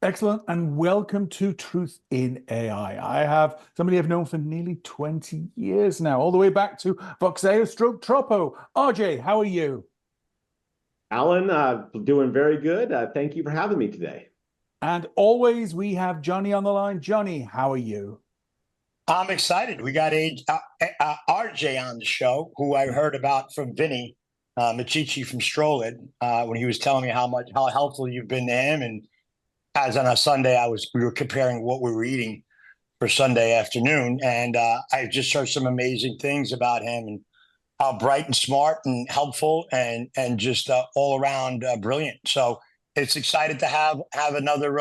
Excellent, and welcome to Truth in AI. I have somebody I've known for nearly 20 years now, all the way back to Voxeo stroke Tropo. RJ, how are you? Alan, doing very good. Thank you for having me today. And always we have Johnny on the line. Johnny, how are you? I'm excited. We got RJ on the show, who I heard about from Vinny Machichi from Strolled when he was telling me how helpful you've been to him. And as on a Sunday, we were comparing what we were eating for Sunday afternoon, and I just heard some amazing things about him and how bright and smart and helpful and just all around brilliant. So it's excited to have another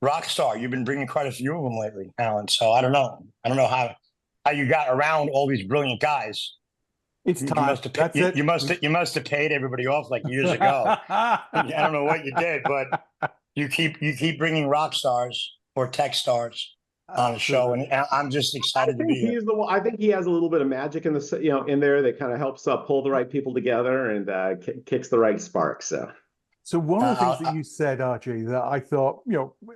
rock star. You've been bringing quite a few of them lately, Alan. So I don't know how you got around all these brilliant guys. It's time. You must have paid everybody off like years ago. I don't know what you did, but you keep bringing rock stars or tech stars on the show, and I'm just excited to be here. I think he has a little bit of magic in in there that kind of helps pull the right people together and kicks the right spark. So one of the things that you said, RJ, that I thought,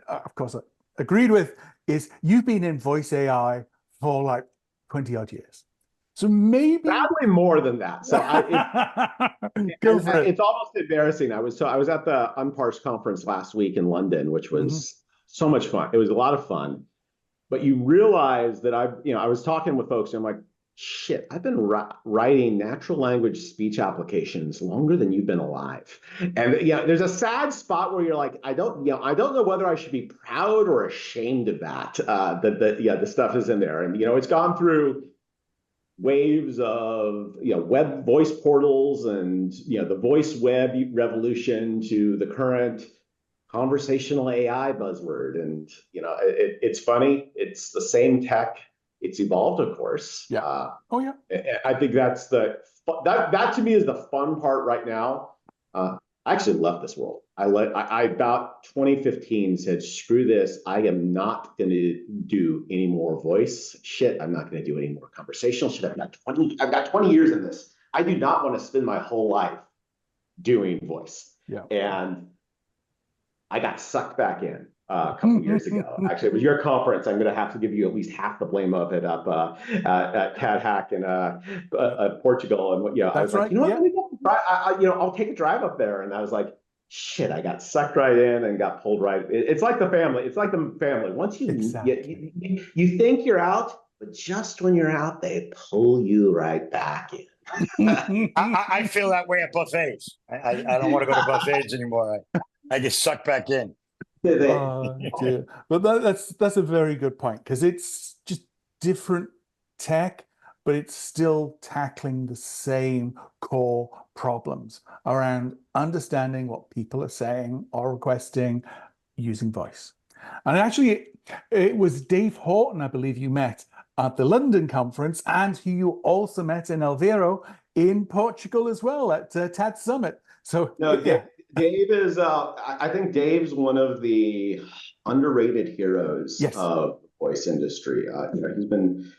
of course, I agreed with, is you've been in voice AI for like 20 odd years. So maybe probably more than that. So it's almost embarrassing. I was at the Unparsed conference last week in London, which was so much fun. It was a lot of fun, but you realize that I was talking with folks and I'm like, shit, I've been writing natural language speech applications longer than you've been alive. And there's a sad spot where you're like, I don't know whether I should be proud or ashamed of that. The stuff is in there, and it's gone through waves of web voice portals and the voice web revolution to the current conversational AI buzzword. And it's funny, it's the same tech. It's evolved, of course. Yeah. I think that's that to me is the fun part right now. I actually left this world. I about 2015 said, screw this. I am not going to do any more voice shit. I'm not going to do any more conversational shit. I've got 20 years in this. I do not want to spend my whole life doing voice. Yeah. And I got sucked back in a couple of years ago. Actually, it was your conference. I'm going to have to give you at least half the blame of it up at CAD in Portugal. And I was like, I'll take a drive up there. And I was like, shit, I got sucked right in and got pulled right. It's like the family. It's like the family. Once you you think you're out, but just when you're out, they pull you right back in. I feel that way at buffets. I don't want to go to buffets anymore. I get sucked back in. Dear. But that's a very good point, because it's just different tech, but it's still tackling the same core problems around understanding what people are saying or requesting using voice. And actually, it was Dave Horton, I believe, you met at the London conference, and who you also met in Elviro in Portugal as well at TADSummit. So Dave is, I think Dave's one of the underrated heroes of the voice industry. He's been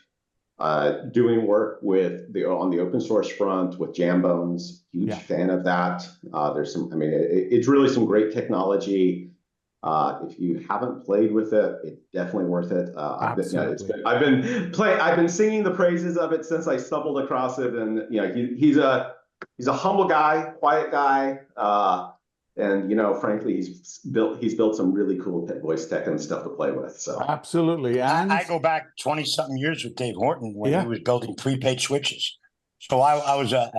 doing work on the open source front with Jambones. Huge fan of that. It's really some great technology. If you haven't played with it, it's definitely worth it. I've been singing the praises of it since I stumbled across it, and he's a humble guy, quiet guy. And frankly, he's built some really cool voice tech and stuff to play with. So absolutely, and I go back 20-something years with Dave Horton when he was building prepaid switches. So I was a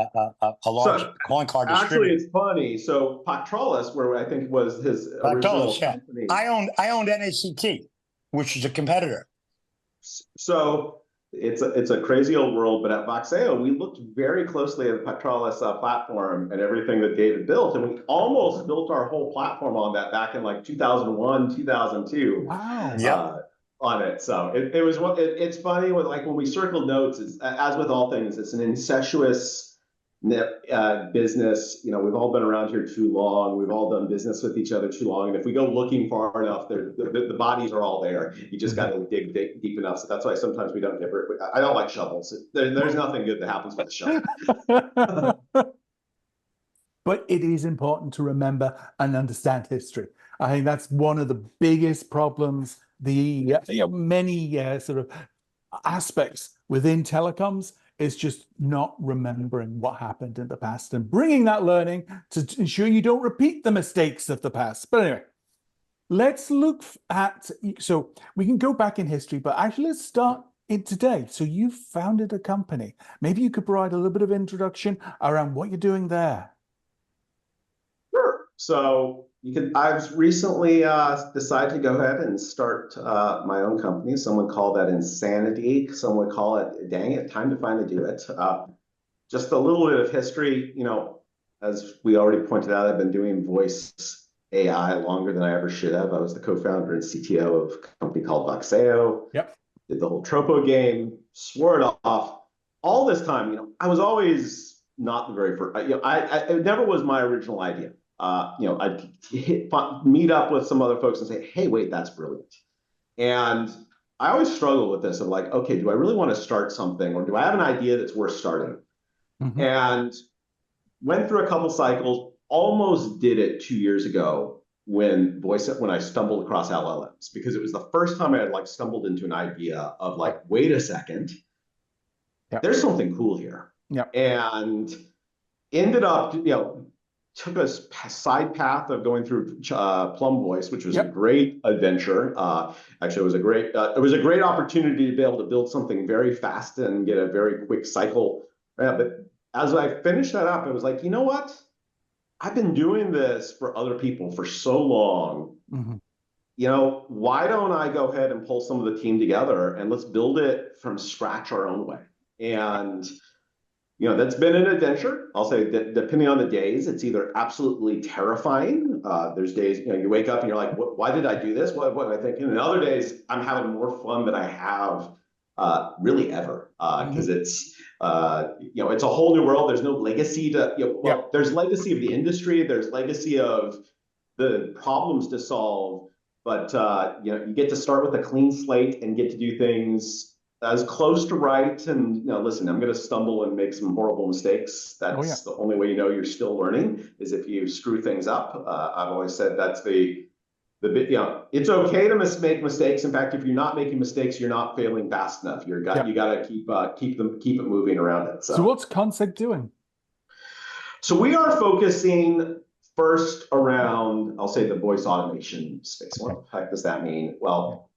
large calling card distributor. Actually, it's funny. So Pactrolis, where I think was his original company. I owned NACT, which is a competitor. So it's a crazy old world, but at Voxeo, we looked very closely at the Pactrolis platform and everything that David built, and we almost built our whole platform on that back in like 2001, 2002. Wow. On it. So it's funny when we circled notes, as with all things, it's an incestuous business. We've all been around here too long. We've all done business with each other too long. And if we go looking far enough, the bodies are all there. You just got to dig deep enough. So that's why sometimes we don't I don't like shovels. There's nothing good that happens with a shovel. But it is important to remember and understand history. I think that's one of the biggest problems. Many sort of aspects within telecoms is just not remembering what happened in the past and bringing that learning to ensure you don't repeat the mistakes of the past. But anyway, let's look at, so we can go back in history, but actually let's start in today. So you founded a company. Maybe you could provide a little bit of introduction around what you're doing there. Sure. So I've recently decided to go ahead and start my own company. Someone called that insanity. Some would call it, dang it, time to finally do it. Just a little bit of history, as we already pointed out, I've been doing voice AI longer than I ever should have. I was the co-founder and CTO of a company called Voxeo. Yep. Did the whole Tropo game, swore it off. All this time, I was always not the very first. It never was my original idea. I'd meet up with some other folks and say, "Hey, wait, that's brilliant." And I always struggle with this of like, okay, do I really want to start something, or do I have an idea that's worth starting? Mm-hmm. And went through a couple cycles. Almost did it 2 years ago when I stumbled across LLMs, because it was the first time I had stumbled into an idea of wait a second, there's something cool here. And ended up, took a side path of going through Plum Voice, which was a great adventure. Actually, it was a great opportunity to be able to build something very fast and get a very quick cycle. But as I finished that up, I was like, you know what? I've been doing this for other people for so long. Mm-hmm. Why don't I go ahead and pull some of the team together and let's build it from scratch our own way? And that's been an adventure. I'll say that depending on the days, it's either absolutely terrifying. There's days, you wake up and you're like, why did I do this? What am I thinking? And other days, I'm having more fun than I have really ever, because it's it's a whole new world. There's no legacy to there's legacy of the industry, there's legacy of the problems to solve, but you get to start with a clean slate and get to do things as close to right. And listen, I'm going to stumble and make some horrible mistakes. That's the only way you're still learning, is if you screw things up. I've always said that's the bit. It's okay to make mistakes. In fact, if you're not making mistakes, you're not failing fast enough. You got to keep it moving around it. So what's Consig doing? So we are focusing first around, I'll say, the voice automation space. What the heck does that mean? Well,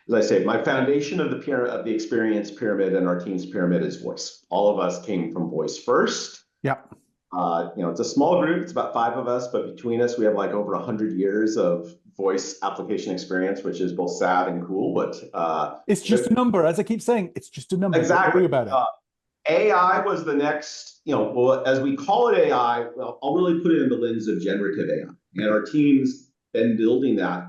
as I say, my foundation of the experience pyramid and our team's pyramid is voice. All of us came from voice first. It's a small group. It's about 5 of us, but between us, we have over 100 years of voice application experience, which is both sad and cool. But it's just a number, as I keep saying. It's just a number. Exactly. Don't worry about it. AI was the next, as we call it AI, I'll really put it in the lens of generative AI. And our team's been building that.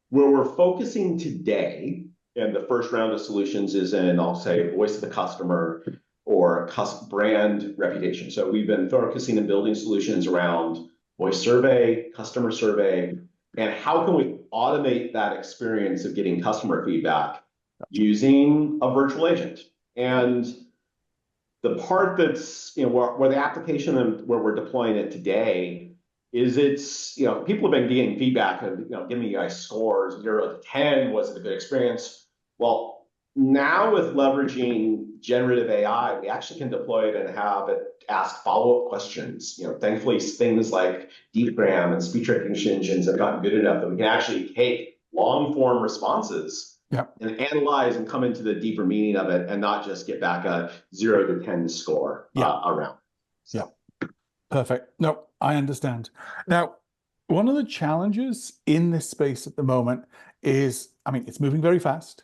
Where we're focusing today, and the first round of solutions is in, I'll say, voice of the customer or brand reputation. So we've been focusing and building solutions around voice survey, customer survey, and how can we automate that experience of getting customer feedback using a virtual agent. And the part that's, where the application and where we're deploying it today is people have been getting feedback and, giving you guys scores, 0 to 10, was it a good experience? Well, now with leveraging generative AI, we actually can deploy it and have it ask follow-up questions. Thankfully, things like deepgram and speech recognition engines have gotten good enough that we can actually take long-form responses and analyze and come into the deeper meaning of it, and not just get back a 0 to 10 score around. So. Perfect. No, I understand. Now, one of the challenges in this space at the moment is, it's moving very fast.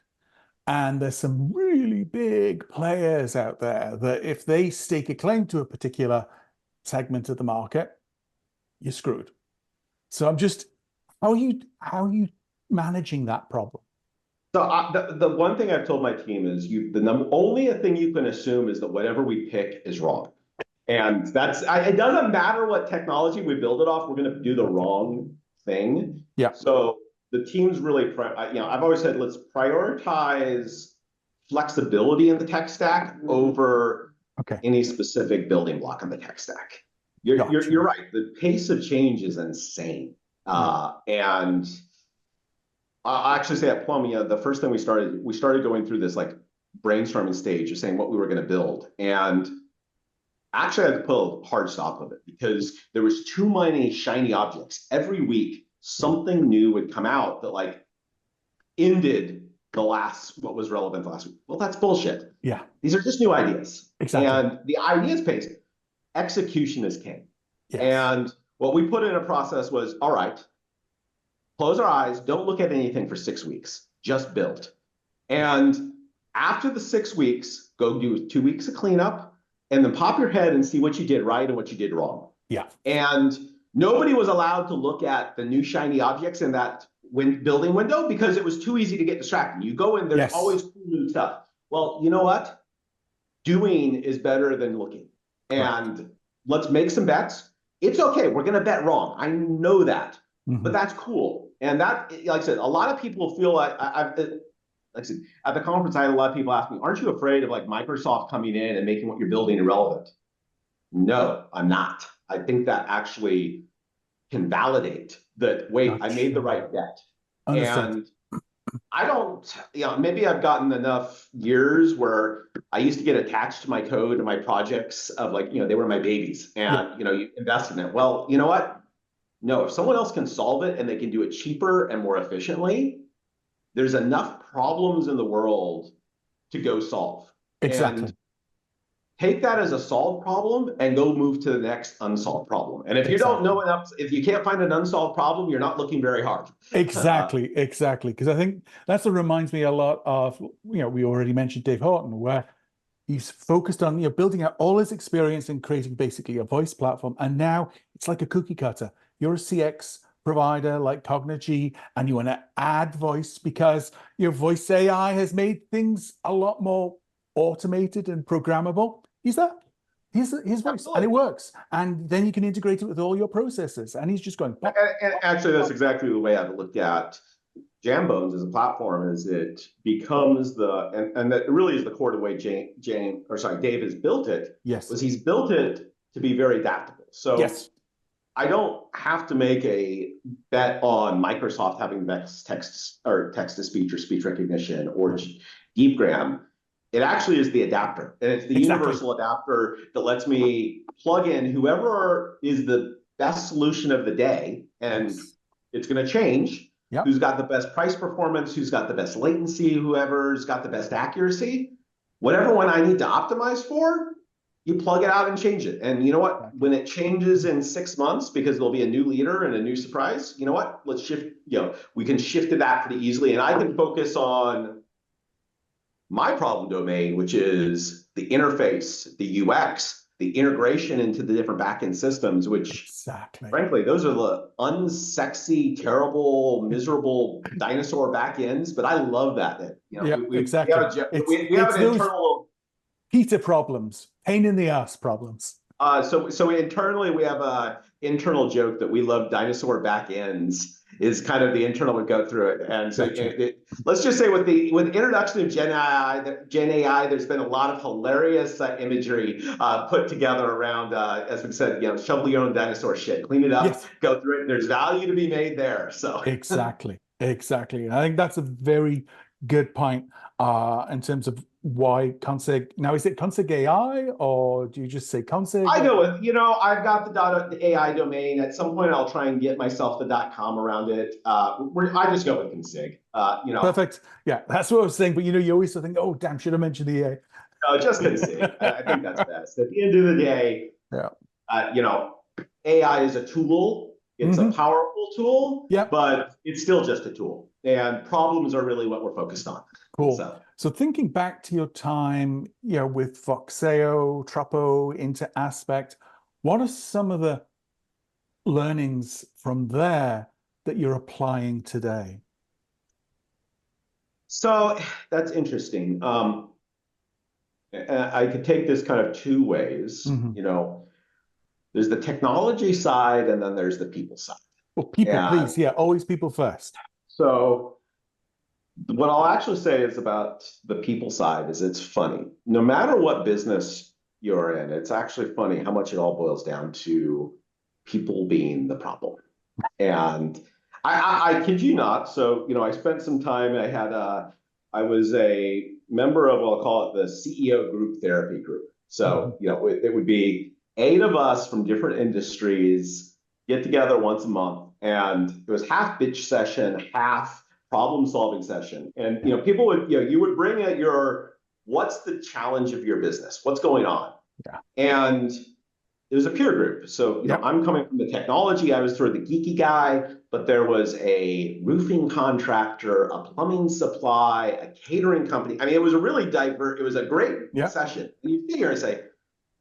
And there's some really big players out there that if they stake a claim to a particular segment of the market, you're screwed. So how are you managing that problem? So the one thing I've told my team is only thing you can assume is that whatever we pick is wrong. And it doesn't matter what technology we build it off, we're going to do the wrong thing. So the team's really, I've always said, let's prioritize flexibility in the tech stack over any specific building block on the tech stack. You're right. The pace of change is insane. And I actually say at Plum, the first thing we started going through this like brainstorming stage of saying what we were going to build. And actually I had to put a hard stop of it because there was too many shiny objects. Every week, something new would come out that like ended what was relevant last week. Well, that's bullshit. Yeah. These are just new ideas. Exactly. And the ideas pays. Execution is king. Yes. And what we put in a process was, all right, close our eyes, don't look at anything for 6 weeks, just build. And after the 6 weeks, go do 2 weeks of cleanup, and then pop your head and see what you did right and what you did wrong. Yeah. And nobody was allowed to look at the new shiny objects in that building window because it was too easy to get distracted. You go in, there's always cool new stuff. Well, you know what? Doing is better than looking. And let's make some bets. It's okay. We're going to bet wrong. I know that, but that's cool. And that, like I said, a lot of people feel like like I said, at the conference, I had a lot of people ask me, aren't you afraid of like Microsoft coming in and making what you're building irrelevant? No, I'm not. I think that actually can validate that, wait, I made the right bet. And I don't, maybe I've gotten enough years where I used to get attached to my code and my projects of like, they were my babies and, you invest in it. Well, you know what? No, if someone else can solve it and they can do it cheaper and more efficiently, there's enough problems in the world to go solve. Exactly. And take that as a solved problem and go move to the next unsolved problem. And if you don't know enough, if you can't find an unsolved problem, you're not looking very hard. Exactly. Because I think that's what reminds me a lot of, we already mentioned Dave Horton, where he's focused on, building out all his experience in creating basically a voice platform. And now it's like a cookie cutter. You're a CX provider like Cognigy, and you want to add voice because your voice AI has made things a lot more automated and programmable. Here's his voice. Absolutely. And it works. And then you can integrate it with all your processes. And he's just going. And actually, that's exactly the way I've looked at Jambones as a platform. Is it becomes and that really is the core of the way Dave has built it. Yes, was he's built it to be very adaptable. So yes, I don't have to make a bet on Microsoft having the best text to speech or speech recognition or DeepGram. It actually is the adapter, and it's the universal adapter that lets me plug in whoever is the best solution of the day, and it's going to change. Yep. Who's got the best price performance, who's got the best latency, whoever's got the best accuracy, whatever one I need to optimize for, you plug it out and change it. And you know what? When it changes in 6 months, because there'll be a new leader and a new surprise, you know what? Let's shift, we can shift to that pretty easily. And I can focus on my problem domain, which is the interface, the UX, the integration into the different backend systems, which frankly, those are the unsexy, terrible, miserable dinosaur backends. But I love that. We have an internal Peter problems, pain in the ass problems. So internally, we have a internal joke that we love dinosaur backends. Is kind of the internal we go through it. And so let's just say with the introduction of Gen AI, there's been a lot of hilarious imagery put together around, as we said, shovel your own dinosaur shit, clean it up, go through it. There's value to be made there. So exactly. I think that's a very good point in terms of why Consig. Now, is it Consig AI or do you just say Consig? I go with, I've got the AI domain. At some point, I'll try and get myself the .com around it. I just go with Consig. Perfect. Yeah, that's what I was saying. But you always think, oh, damn, should I mention the AI? No, just Consig. I think that's best. At the end of the day, AI is a tool. It's a powerful tool, but it's still just a tool. And problems are really what we're focused on. Cool. So thinking back to your time, with Voxeo, Tropo, into Aspect, what are some of the learnings from there that you're applying today? So that's interesting. I could take this kind of two ways. There's the technology side, and then there's the people side. Well, people, please. Yeah, always people first. So what I'll actually say is about the people side is it's funny. No matter what business you're in, it's actually funny how much it all boils down to people being the problem. And I kid you not. So, I spent some time, I was a member of, I'll call it the CEO group therapy group. So, it would be 8 of us from different industries get together once a month. And it was half bitch session, half problem solving session. And, people would, you would bring what's the challenge of your business? What's going on? Yeah. And it was a peer group. So, I'm coming from the technology. I was sort of the geeky guy, but there was a roofing contractor, a plumbing supply, a catering company. I mean, it was a really diverse, it was a great session. And you sit here and say,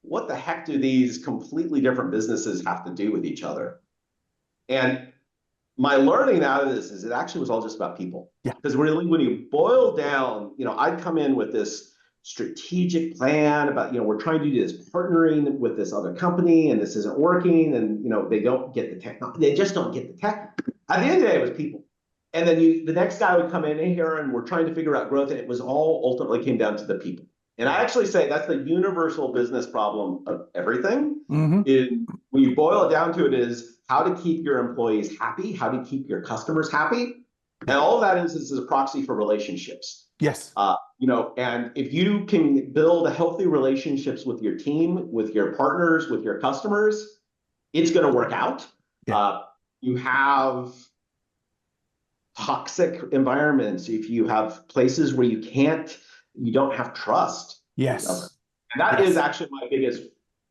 what the heck do these completely different businesses have to do with each other? And my learning out of this is it actually was all just about people. Yeah. Because really, when you boil down, I'd come in with this strategic plan about, we're trying to do this partnering with this other company and this isn't working. And, they don't get the tech. They just don't get the tech. At the end of the day, it was people. And then the next guy would come in here and we're trying to figure out growth. And it was all ultimately came down to the people. And I actually say that's the universal business problem of everything. Is when you boil it down to it is how to keep your employees happy, how to keep your customers happy. And all of that is a proxy for relationships. Yes. And if you can build healthy relationships with your team, with your partners, with your customers, it's going to work out. Yeah. You have toxic environments. If you have places where you don't have trust. Yes. And that is actually my biggest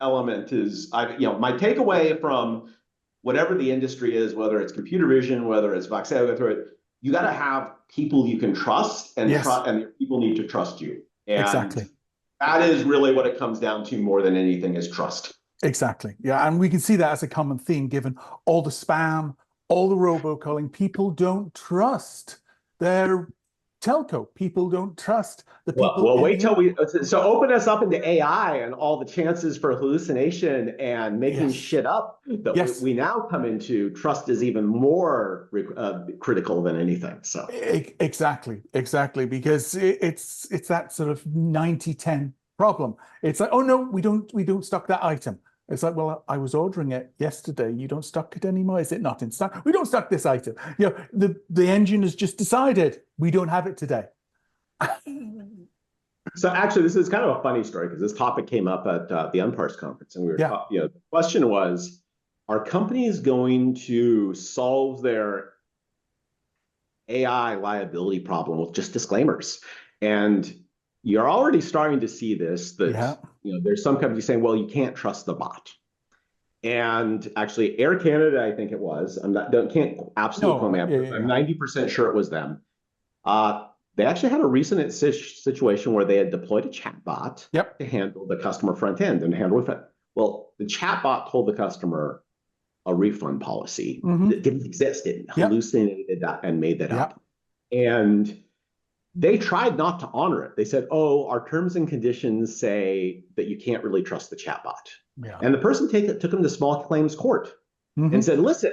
element is, my takeaway from whatever the industry is, whether it's computer vision, whether it's Voxeo, you got to have people you can trust, and and people need to trust you. And exactly. That is really what it comes down to more than anything is trust. Exactly. Yeah. And we can see that as a common theme, given all the spam, all the robocalling. People don't trust their telco. People don't trust the people. Well, wait till so open us up into AI and all the chances for hallucination and making shit up that we now come into. Trust is even more critical than anything. So exactly, because it's that sort of 90-10 problem. It's like, oh no, we don't stock that item. It's like, well, I was ordering it yesterday. You don't stock it anymore. Is it not in stock? We don't stock this item. The engine has just decided we don't have it today. So actually, this is kind of a funny story because this topic came up at the Unparsed conference, and we were the question was, are companies going to solve their AI liability problem with just disclaimers? And you're already starting to see this, that there's some companies saying, well, you can't trust the bot. And actually, Air Canada, I think it was, can't absolutely quote me, I'm 90% sure it was them. They actually had a recent situation where they had deployed a chat bot to handle the customer front end and handle it. Well, the chat bot told the customer a refund policy that didn't exist. It hallucinated that and made that up. And they tried not to honor it. They said, oh, our terms and conditions say that you can't really trust the chatbot. Yeah. And the person took them to small claims court and said, listen,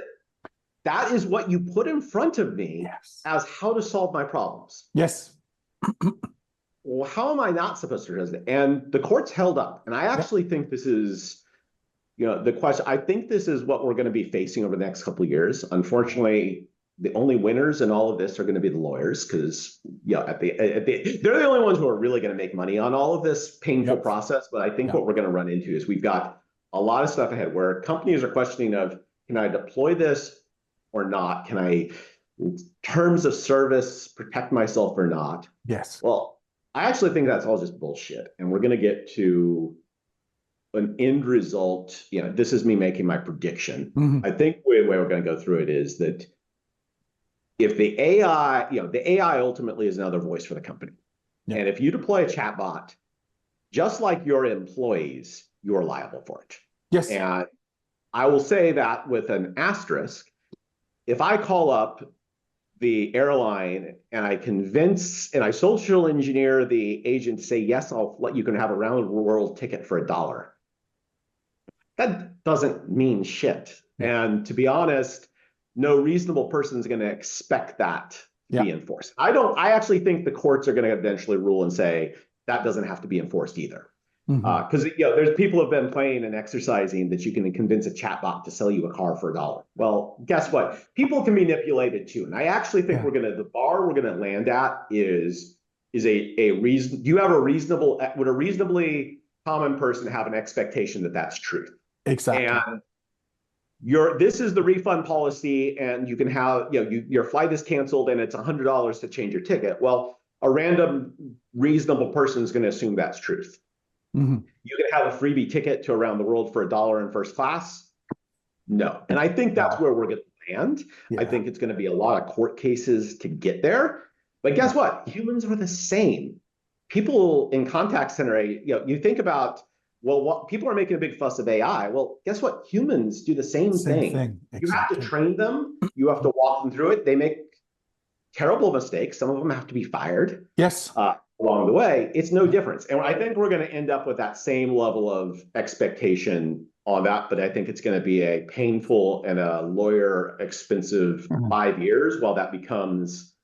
that is what you put in front of me as how to solve my problems. Yes. Well, how am I not supposed to trust it? And the courts held up. And I actually think this is, the question. I think this is what we're going to be facing over the next couple of years. Unfortunately, the only winners in all of this are going to be the lawyers, because they're the only ones who are really going to make money on all of this painful process. But I think what we're going to run into is we've got a lot of stuff ahead where companies are questioning of, can I deploy this or not? Can I, terms of service, protect myself or not? Yes. Well, I actually think that's all just bullshit. And we're going to get to an end result. This is me making my prediction. I think the way we're going to go through it is that if the AI ultimately is another voice for the company. Yeah. And if you deploy a chatbot, just like your employees, you're liable for it. Yes. And I will say that with an asterisk, if I call up the airline and I social engineer the agent to say, yes, you can have a round the world ticket for $1. That doesn't mean shit. Yeah. And to be honest, no reasonable person is going to expect that to be enforced. I actually think the courts are going to eventually rule and say that doesn't have to be enforced either. Because there's people have been playing and exercising that you can convince a chatbot to sell you a car for $1. Well, guess what? People can be manipulated too, and I actually think the bar we're gonna land at is a reason. Do you have would a reasonably common person have an expectation that that's truth? Exactly. And this is the refund policy, and you can have your flight is canceled and it's $100 to change your ticket. Well, a random reasonable person is going to assume that's truth. You can have a freebie ticket to around the world for $1 in first class. No. And I think that's where we're going to land. I think it's going to be a lot of court cases to get there. But guess what? Humans are the same. People in contact center, you think about, well, what people are making a big fuss of AI. Well, guess what? Humans do the same thing. Exactly. You have to train them. You have to walk them through it. They make terrible mistakes. Some of them have to be fired. Yes. Along the way, it's no difference. And I think we're going to end up with that same level of expectation on that, but I think it's going to be a painful and a lawyer expensive 5 years while that becomes.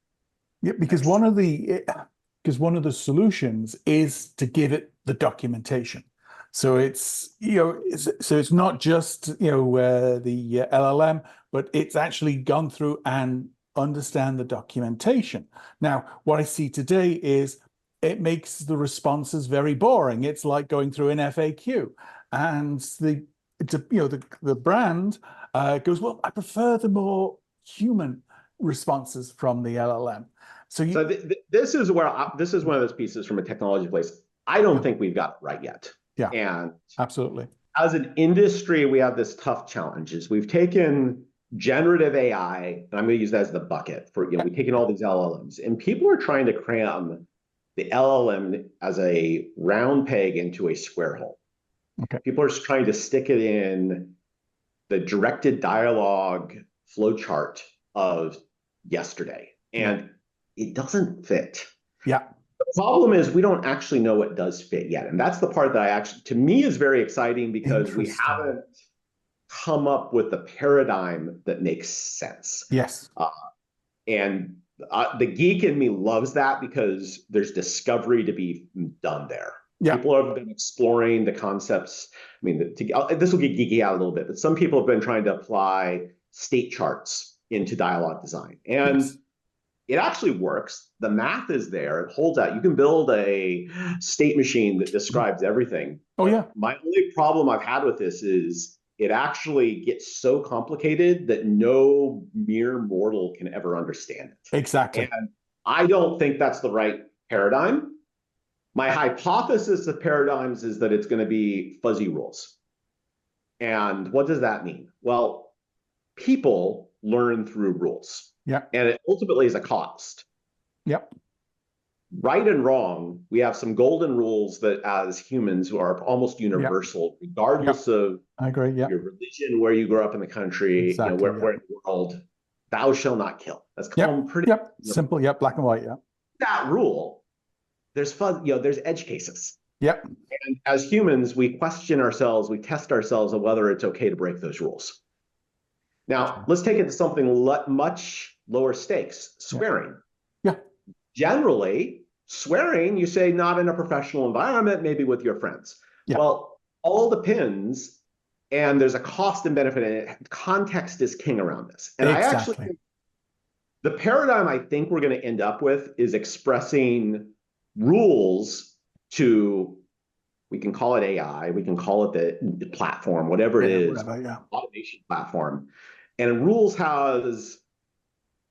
Yeah, because one of the solutions is to give it the documentation. So it's it's not just the LLM, but it's actually gone through and understand the documentation. Now, what I see today is it makes the responses very boring. It's like going through an FAQ, and the brand goes, well, I prefer the more human responses from the LLM. So this is one of those pieces from a technology place. I don't think we've got it right yet. Yeah, and absolutely. As an industry, we have this tough challenges. We've taken generative AI, and I'm going to use that as the bucket for we've taken all these LLMs, and people are trying to cram the LLM as a round peg into a square hole. Okay. People are trying to stick it in the directed dialogue flowchart of yesterday, and it doesn't fit. Yeah. The problem is we don't actually know what does fit yet. And that's the part that to me is very exciting, because we haven't come up with the paradigm that makes sense. Yes. And the geek in me loves that, because there's discovery to be done there. Yeah. People have been exploring the concepts. I mean, this will get geeky out a little bit, but some people have been trying to apply state charts into dialogue design. And it actually works. The math is there. It holds out. You can build a state machine that describes everything. Oh, yeah. My only problem I've had with this is it actually gets so complicated that no mere mortal can ever understand it. Exactly. And I don't think that's the right paradigm. My hypothesis of paradigms is that it's going to be fuzzy rules. And what does that mean? Well, people learn through rules. Yeah. And it ultimately is a cost. Yep. Right and wrong, we have some golden rules that as humans are almost universal, regardless of I agree. Yeah. your religion, where you grew up in the country, where in the world, thou shall not kill. That's pretty simple. Yep. Black and white. Yeah. That rule, there's fun, there's edge cases. Yep. And as humans, we question ourselves, we test ourselves on whether it's okay to break those rules. Now, let's take it to something much lower stakes, swearing. Yeah. Generally, swearing, you say not in a professional environment, maybe with your friends. Yeah. Well, all depends, and there's a cost and benefit, and context is king around this. And I actually think the paradigm I think we're going to end up with is expressing rules to, we can call it AI, we can call it the platform, whatever it is, automation platform. And rules has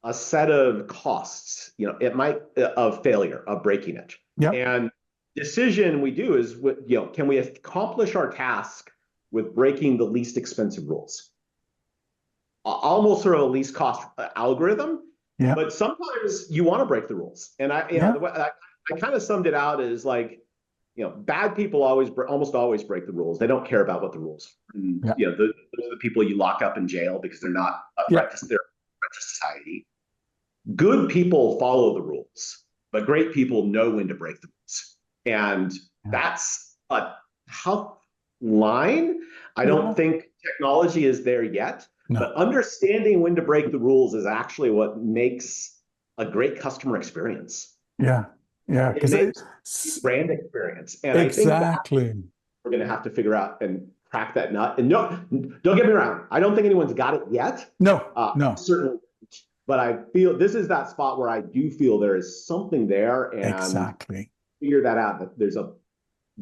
a set of costs, it might, of failure, of breaking it. Yep. And decision we do is, can we accomplish our task with breaking the least expensive rules? Almost sort of a least cost algorithm. Yeah. But sometimes you want to break the rules. And I kind of summed it out as like, bad people almost always break the rules. They don't care about what the rules are. And, those are the people you lock up in jail because they're not a threat to society. Good people follow the rules, but great people know when to break the rules. And that's a tough line. I don't think technology is there yet, but understanding when to break the rules is actually what makes a great customer experience. Yeah. Yeah, because brand experience. And I think that we're going to have to figure out and crack that nut. And no, don't get me wrong. I don't think anyone's got it yet. No, no. Certainly. But I feel this is that spot where I do feel there is something there, and figure that out. That there's a.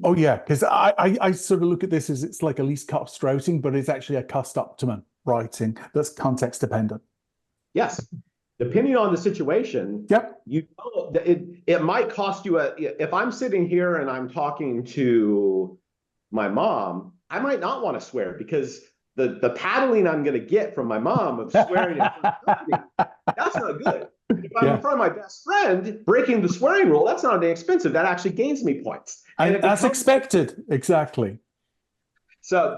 Oh yeah, because I sort of look at this as it's like a least cost routing, but it's actually a cost optimum writing that's context dependent. Yes, depending on the situation. Yep. It might cost you if I'm sitting here and I'm talking to my mom, I might not want to swear because the paddling I'm going to get from my mom of swearing that's not good. If I'm in front of my best friend breaking the swearing rule, that's not inexpensive. That actually gains me points. And that's expected. Exactly. So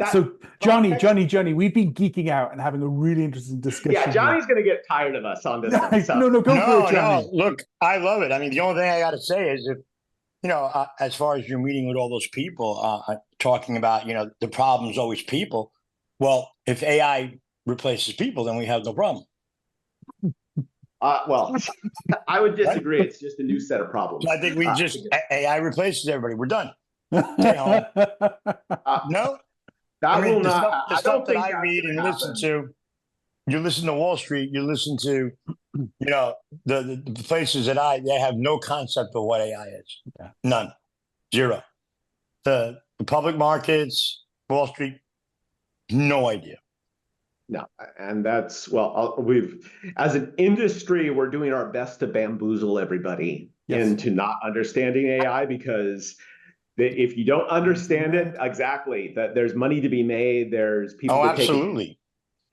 Johnny, we've been geeking out and having a really interesting discussion. Yeah, Johnny's going to get tired of us on this one. So. No, go for it, Johnny. No, look, I love it. I mean, the only thing I got to say is if, as far as you're meeting with all those people, talking about, the problem's always people. Well, if AI replaces people, then we have no problem. Well, I would disagree. Right? It's just a new set of problems. I think AI replaces everybody. We're done. No, will not. The stuff that I read and listen to. You listen to Wall Street. You listen to, the places that they have no concept of what AI is. Yeah. None, zero. The public markets, Wall Street, no idea. No, and that's as an industry, we're doing our best to bamboozle everybody into not understanding AI because if you don't understand it exactly, that there's money to be made, there's people. Oh, absolutely.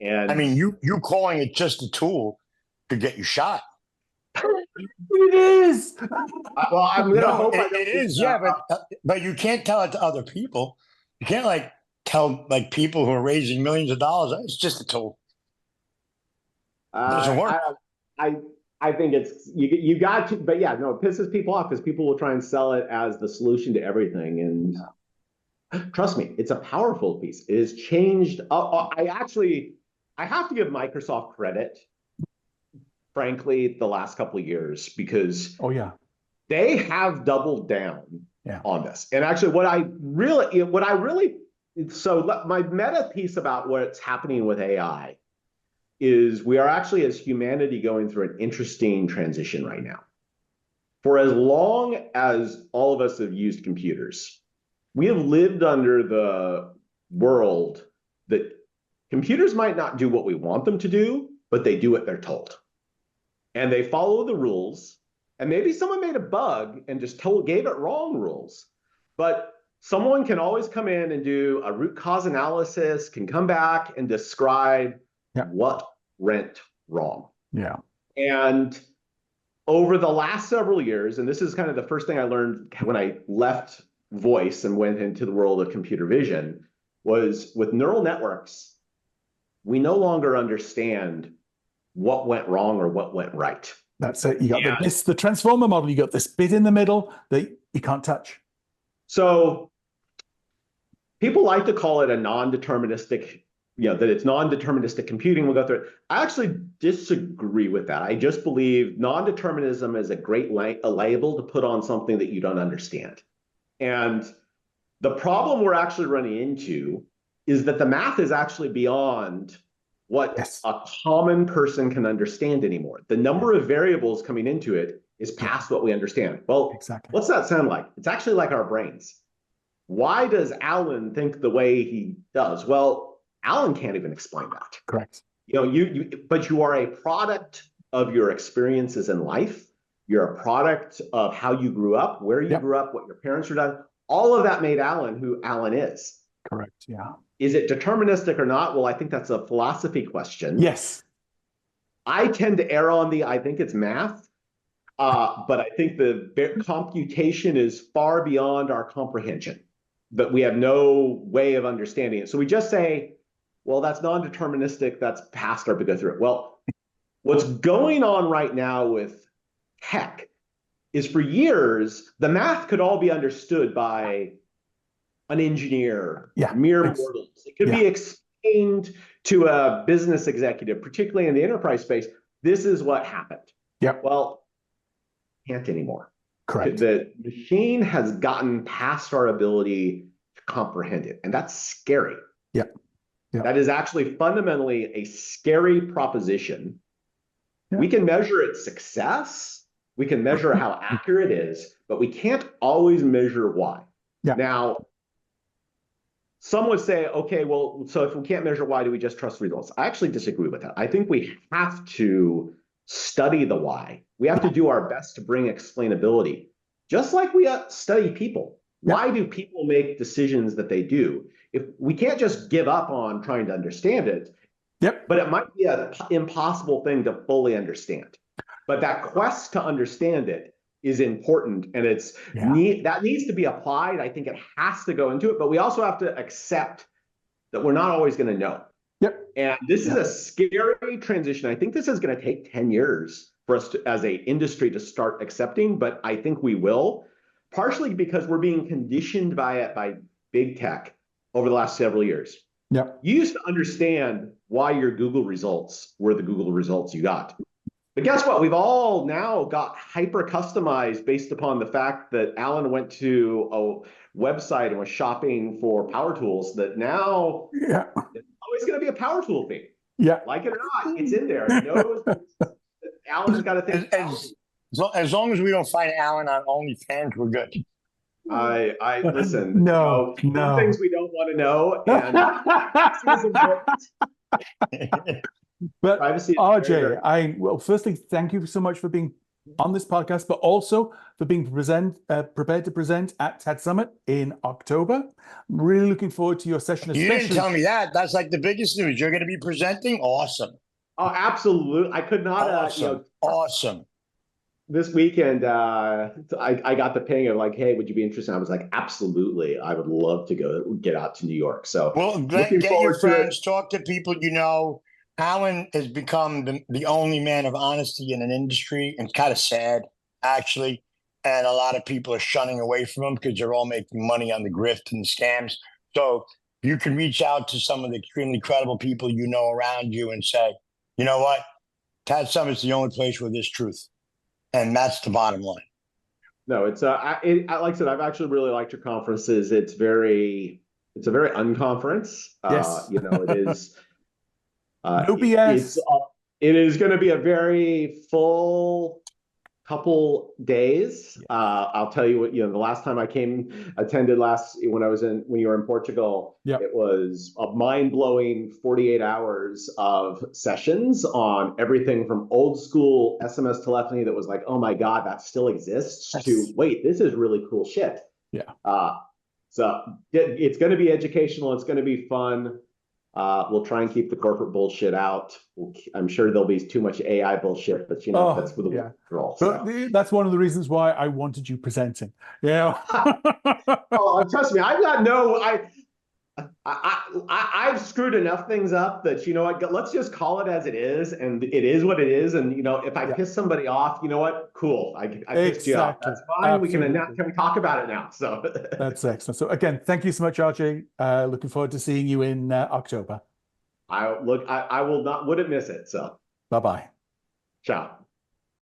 And I mean, you calling it just a tool could get you shot. It is. Well, I'm gonna hope it is. Yeah, but you can't tell it to other people. You can't tell people who are raising millions of dollars. It's just a tool. It doesn't work. I think it's you got to, but yeah, no, it pisses people off because people will try and sell it as the solution to everything. And trust me, it's a powerful piece. It has changed. I have to give Microsoft credit, frankly, the last couple of years because they have doubled down on this. And actually, my meta piece about what's happening with AI is we are actually, as humanity, going through an interesting transition right now. For as long as all of us have used computers, we have lived under the world that computers might not do what we want them to do, but they do what they're told. And they follow the rules. And maybe someone made a bug and just gave it wrong rules. But someone can always come in and do a root cause analysis, can come back and describe what went wrong. Yeah. And over the last several years, and this is kind of the first thing I learned when I left voice and went into the world of computer vision, was with neural networks, we no longer understand what went wrong or what went right. That's it. You got the transformer model, you got this bit in the middle that you can't touch. So people like to call it a non-deterministic, that it's non-deterministic computing. We'll go through it. I actually disagree with that. I just believe non-determinism is a great label to put on something that you don't understand. And the problem we're actually running into is that the math is actually beyond what a common person can understand anymore. The number of variables coming into it is past what we understand. Well, what's that sound like? It's actually like our brains. Why does Alan think the way he does? Well, Alan can't even explain that. Correct. But you are a product of your experiences in life. You're a product of how you grew up, where you grew up, what your parents were done. All of that made Alan who Alan is. Correct. Yeah. Is it deterministic or not? Well, I think that's a philosophy question. Yes. I tend to err on I think it's math, but I think the computation is far beyond our comprehension, that we have no way of understanding it. So we just say, well, that's non-deterministic, that's past our go through it. Well, what's going on right now with tech is for years, the math could all be understood by an engineer, mere mortals. It could be explained to a business executive, particularly in the enterprise space. This is what happened. Yeah. Well, can't anymore. Correct. The machine has gotten past our ability to comprehend it, and that's scary. Yeah. Yeah. That is actually fundamentally a scary proposition. Yeah. We can measure its success, we can measure how accurate it is, but we can't always measure why. Yeah. Now, some would say, okay, well, so if we can't measure why, do we just trust results? I actually disagree with that. I think we have to study the why. We have to do our best to bring explainability, just like we study people. Yeah. Why do people make decisions that they do? If we can't just give up on trying to understand it, Yep. but it might be an impossible thing to fully understand. But that quest to understand it is important, and that needs to be applied. I think it has to go into it, but we also have to accept that we're not always going to know. Yep. And this is a scary transition. I think this is going to take 10 years for us to, as a industry, to start accepting, but I think we will, partially because we're being conditioned by it by big tech over the last several years. Yep. You used to understand why your Google results were the Google results you got. But guess what? We've all now got hyper customized based upon the fact that Alan went to a website and was shopping for power tools, that now it's always going to be a power tool thing. Yeah. Like it or not, it's in there. It knows that Alan's got to think. As long as we don't find Alan on OnlyFans, we're good. I listen. No. Some things we don't want to know, and this is important. But Privacy is RJ, well, firstly, thank you so much for being on this podcast, but also for being prepared to present at TADSummit in October. I'm really looking forward to your session. You didn't tell me that. That's like the biggest news. You're going to be presenting? Awesome. Oh, absolutely. I could not. Awesome. This weekend, I got the ping of like, hey, would you be interested? I was like, absolutely. I would love to get out to New York. So, well, get your friends, talk to people you know. Alan has become the only man of honesty in an industry, and kind of sad, actually. And a lot of people are shunning away from him because they're all making money on the grift and the scams. So you can reach out to some of the extremely credible people you know around you and say, you know what? TADSummit is the only place where there's truth. And that's the bottom line. No, it's like I said, I've actually really liked your conferences. It's a very unconference. Yes. It is. No BS. It is going to be a very full couple days. I'll tell you what, the last time I attended when you were in Portugal, it was a mind-blowing 48 hours of sessions on everything from old school SMS telephony that was like, oh my God, that still exists, to wait, this is really cool shit. Yeah. So it's going to be educational. It's going to be fun. We'll try and keep the corporate bullshit out. I'm sure there'll be too much AI bullshit, but that's for the role. So. That's one of the reasons why I wanted you presenting. Yeah. Oh, trust me, I've got I've screwed enough things up that what, let's just call it as it is, and it is what it is. And if I piss somebody off, you know what? Cool, I pissed you off. That's fine. Absolutely. Can we talk about it now? So that's excellent. So again, thank you so much, RJ. Looking forward to seeing you in October. I wouldn't miss it. So bye-bye. Ciao.